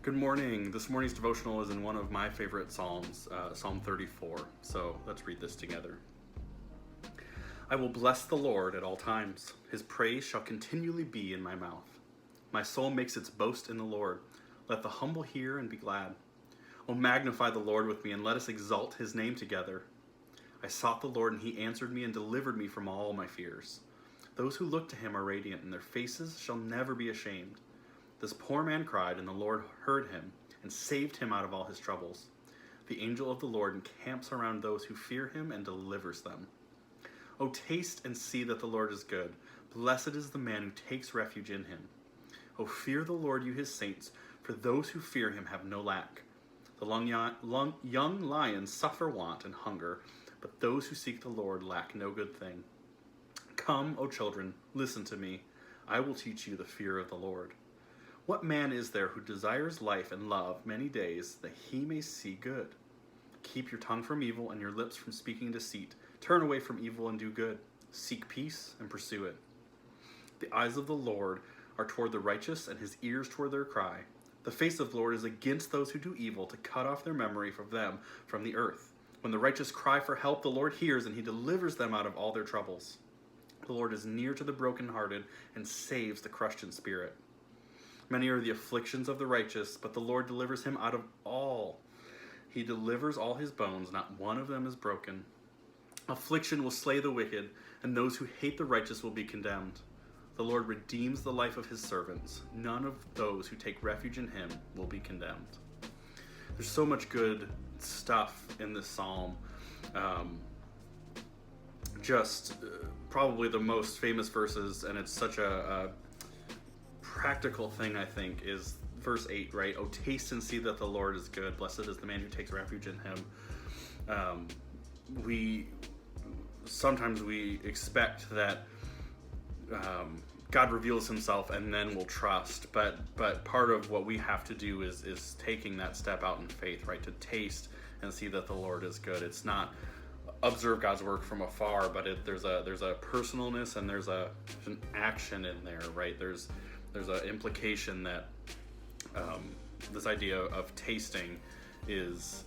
Good morning. This morning's devotional is in one of my favorite Psalms, Psalm 34. So let's read this together. I will bless the Lord at all times. His praise shall continually be in my mouth. My soul makes its boast in the Lord. Let the humble hear and be glad. O magnify the Lord with me, and let us exalt his name together. I sought the Lord, and he answered me and delivered me from all my fears. Those who look to him are radiant, and their faces shall never be ashamed. This poor man cried, and the Lord heard him and saved him out of all his troubles. The angel of the Lord encamps around those who fear him and delivers them. O taste and see that the Lord is good. Blessed is the man who takes refuge in him. O fear the Lord, you his saints, for those who fear him have no lack. The young lions suffer want and hunger, but those who seek the Lord lack no good thing. Come, O children, listen to me. I will teach you the fear of the Lord. What man is there who desires life and love many days, that he may see good? Keep your tongue from evil and your lips from speaking deceit. Turn away from evil and do good. Seek peace and pursue it. The eyes of the Lord are toward the righteous, and his ears toward their cry. The face of the Lord is against those who do evil, to cut off their memory from them from the earth. When the righteous cry for help, the Lord hears, and he delivers them out of all their troubles. The Lord is near to the brokenhearted and saves the crushed in spirit. Many are the afflictions of the righteous, but the Lord delivers him out of all. He delivers all his bones, not one of them is broken. Affliction will slay the wicked, and those who hate the righteous will be condemned. The Lord redeems the life of his servants. None of those who take refuge in him will be condemned. There's so much good stuff in this psalm. Probably the most famous verses, and it's such a practical thing, I think, is verse 8, right? Oh, taste and see that the Lord is good. Blessed is the man who takes refuge in him. Sometimes we expect that God reveals himself and then we'll trust, but part of what we have to do is taking that step out in faith, right? To taste and see that the Lord is good. It's not observe God's work from afar, but there's a personalness and there's an action in there, right? There's an implication that this idea of tasting is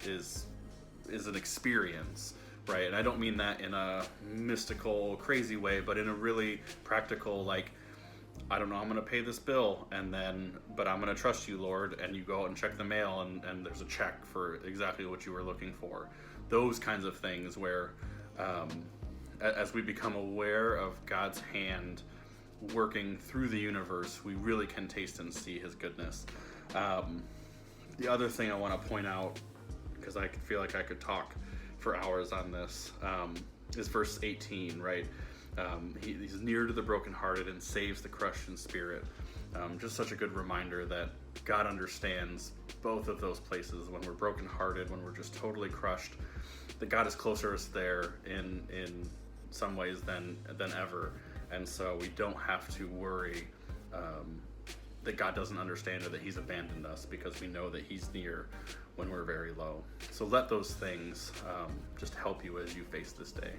an experience, right? And I don't mean that in a mystical, crazy way, but in a really practical, like, I don't know, I'm going to pay this bill, but I'm going to trust you, Lord, and you go out and check the mail, and there's a check for exactly what you were looking for. Those kinds of things where, as we become aware of God's hand working through the universe, we really can taste and see his goodness. The other thing I want to point out, because I feel like I could talk for hours on this, is verse 18, right? He's near to the brokenhearted and saves the crushed in spirit. Just such a good reminder that God understands both of those places, when we're brokenhearted, when we're just totally crushed, that God is closer to us there in some ways than ever. And so we don't have to worry that God doesn't understand or that he's abandoned us, because we know that he's near when we're very low. So let those things just help you as you face this day.